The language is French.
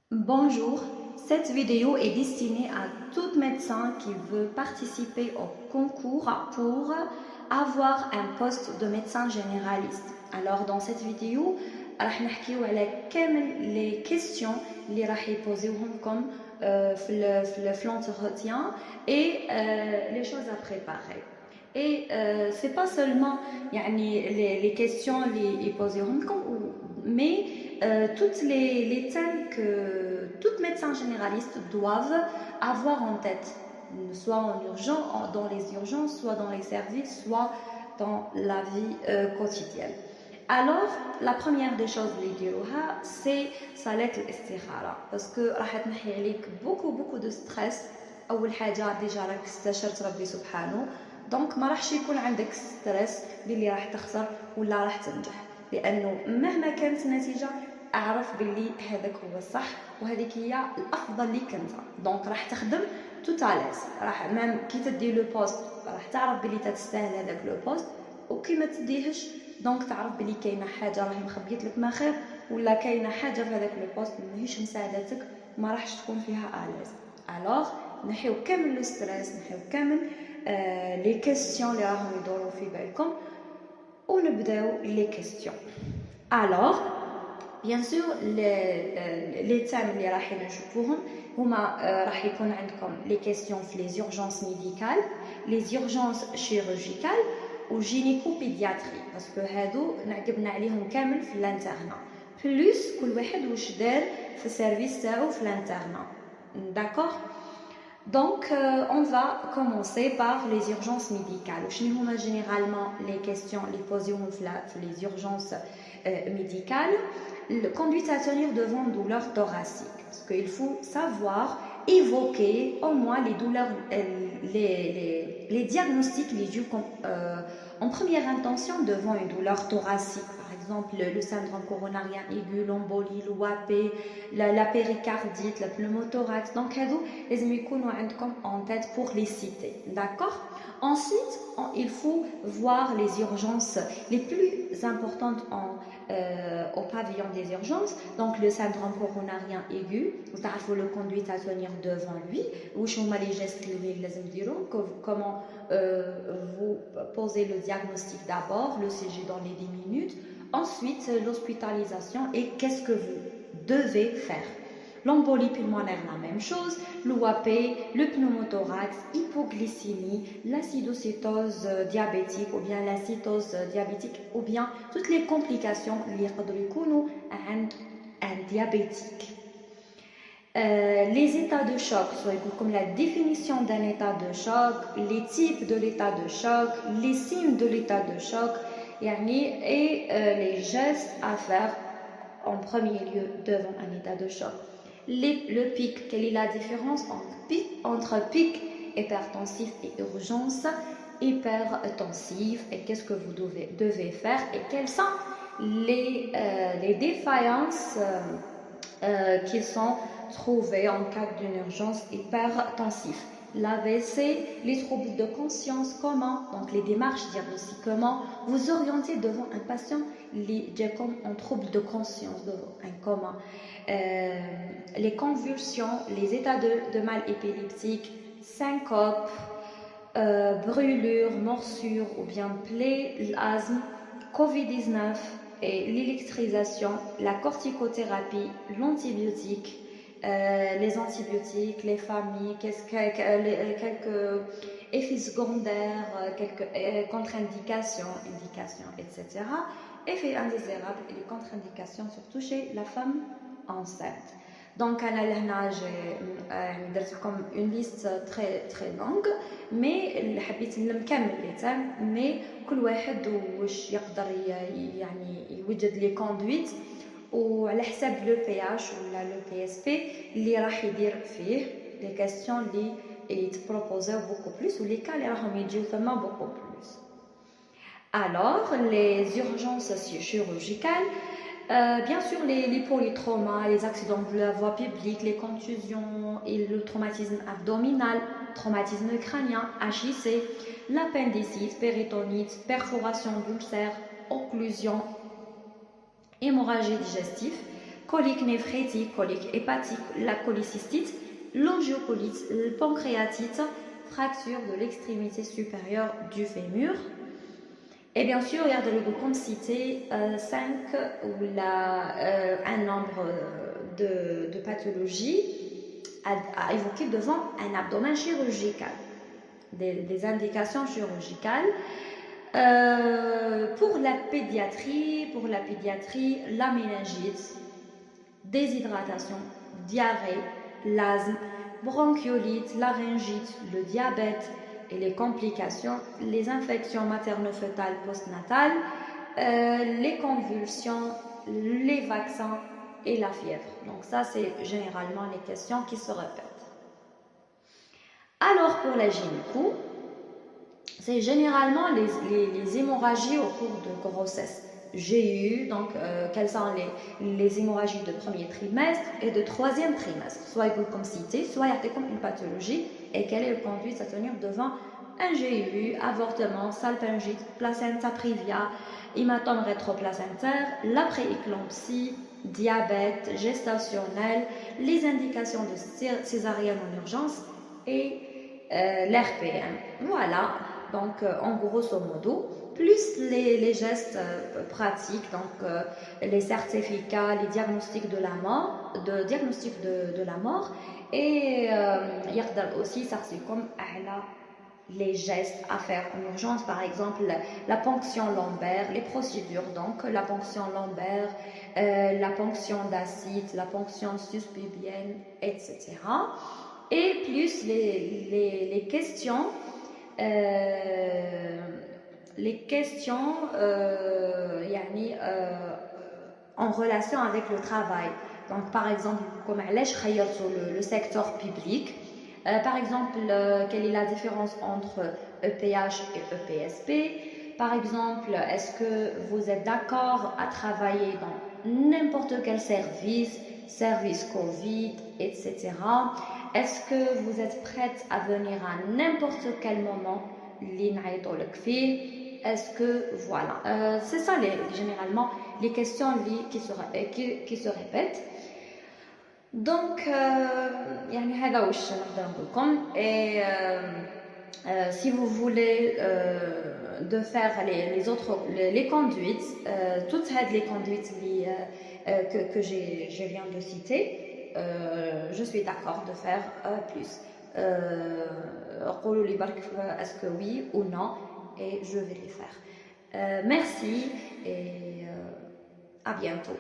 Bonjour, cette vidéo est destinée à tout médecin qui veut participer au concours pour avoir un poste de médecin généraliste. Alors dans cette vidéo, راح نحكيو على كامل les questions اللي راح يبوزيوهم comme في l'entretien et les choses à préparer. Et c'est pas seulement يعني les questions اللي يبوزيوهم mais toutes les thèmes que tout médecin généraliste doivent avoir en tête, soit en urgence, dans les urgences, soit dans les services, soit dans la vie quotidienne. Alors, la première des choses اللي يديروها c'est صلاة الاستخارة parce que راح تنحي عليك beaucoup de stress. أول حاجة ديجا راك استشرت ربي سبحانه دونك ما راحش يكون عندك ستريس باللي راح تخسر ولا راح تنجح، لأنه مهما كانت النتيجة اعرف باللي هذاك هو الصح وهذيك هي الافضل ليك انت. دونك راح تخدم توتاليز، راح مام كي تدي لو بوست راح تعرف باللي تستاهل هذاك لو بوست، وكي ما تديهش دونك تعرف باللي كاينه حاجه راهي مخبيت لك ما خير، ولا كاينه حاجه في هذاك لو بوست ماهيش مساعدتك ما راحش تكون فيها اليز. الوغ نحيو كامل لو ستريس، نحيو كامل لي كيسيون اللي راهم يدوروا في بالكم ونبداو لي كيسيون. الوغ bien sûr les thèmes اللي راح نشوفوهم هما راح يكون عندكم les questions في les urgences médicales, les urgences chirurgicales و gynéco-pédiatrie parce que هادو نعقبنا عليهم كامل في الانترنا بلوس كل واحد واش دار في السيرفيس تاعو في الانترنا. D'accord. Donc, on va commencer par les urgences médicales. Généralement, les questions les posées les urgences médicales. Conduite à tenir devant douleurs thoraciques. Parce qu'il faut savoir évoquer au moins les douleurs, les diagnostics les dus en première intention devant une douleur thoracique. Par exemple, le syndrome coronarien aigu, l'embolie, l'OAP, la péricardite, le pneumothorax. Donc, les يكونوا عندكم en tête pour les citer. D'accord? Ensuite, il faut voir les urgences les plus importantes au pavillon des urgences. Donc, le syndrome coronarien aigu, vous savez le conduite à tenir devant lui, ou les gestes comment vous posez le diagnostic d'abord, le CG dans les 10 minutes, ensuite l'hospitalisation et qu'est-ce que vous devez faire. L'embolie pulmonaire, la même chose, l'OAP, le pneumothorax, hypoglycémie, l'acidocétose diabétique ou bien l'acétose diabétique ou bien toutes les complications liées à un diabétique. Les états de choc, comme la définition d'un état de choc, les types de l'état de choc, les signes de l'état de choc et les gestes à faire en premier lieu devant un état de choc. Le pic, quelle est la différence entre pic hypertensif et urgence hypertensive et qu'est-ce que vous devez faire et quelles sont les défaillances qui sont trouvées en cas d'une urgence hypertensive. L'AVC, les troubles de conscience, comment, donc les démarches diagnostiques, comment vous orienter devant un patient comme un trouble de conscience, devant un coma, les convulsions, les états de mal épileptique, syncope, brûlure, morsure ou bien plaie, l'asthme, Covid-19 et l'électrisation, la corticothérapie, l'antibiotique, les antibiotiques, les familles, quelques effets secondaires, quelques contre-indications, indications, etc. Effets indésirables et les contre-indications surtout chez la femme enceinte. Donc, j'ai comme une liste très longue, mais حبيت نكمل les thèmes, mais كل واحد واش يقدر يعني يوجد لي كوندويت وعلى حساب لو بي اش ولا لو بي اس بي اللي راح يدير فيه لي كاستيون اللي يتبروبوزيو بوكو بلوس ولي كا اللي راهم يجيو ثما بوكو بلوس. Alors, les urgences chirurgicales, bien sûr les polytraumas, les accidents de la voie publique, les contusions et le traumatisme abdominal, traumatisme crânien, HIC, l'appendicite, péritonite, perforation d'ulcère, occlusion, hémorragie digestive, colique néphrétique, colique hépatique, la cholécystite, l'angiocolite, la pancréatite, fracture de l'extrémité supérieure du fémur. Et bien sûr, il y a comme cité 5 ou un nombre de pathologies à évoquer devant un abdomen chirurgical, des indications chirurgicales. Pour la pédiatrie, la méningite, déshydratation, diarrhée, l'asthme, bronchiolite, laryngite, le diabète et les complications, les infections materno-fœtales postnatales, les convulsions, les vaccins et la fièvre. Donc ça, c'est généralement les questions qui se répètent. Alors pour la gynéco, c'est généralement les hémorragies au cours de grossesse. J'ai eu, donc, quelles sont les hémorragies de premier trimestre et de troisième trimestre. Soit comme cité, soit il y a comme une pathologie et quelle est le conduite à tenir devant un GU, avortement, salpingite, placenta previa, hématome rétroplacentaire, la prééclampsie, diabète gestationnel, les indications de césarienne en urgence et l'RPM. Voilà, donc en grosso modo, plus les gestes pratiques, donc les certificats, les diagnostics de la mort, de la mort, et il y a aussi ça c'est comme les gestes à faire en urgence, par exemple la ponction lombaire, les procédures, donc la ponction lombaire, la ponction d'acide, la ponction suspubienne, etc. Et plus les questions en relation avec le travail. Donc par exemple, comme le secteur public, par exemple, quelle est la différence entre EPH et EPSP? Par exemple, est-ce que vous êtes d'accord à travailler dans n'importe quel service Covid, etc. Est-ce que vous êtes prête à venir à n'importe quel moment? Est-ce que, voilà, c'est ça généralement les questions qui se répètent. Donc, et si vous voulez de faire les conduites, toutes les conduites que je viens de citer, je suis d'accord de faire plus. Est-ce que oui ou non, et je vais les faire. Merci et à bientôt.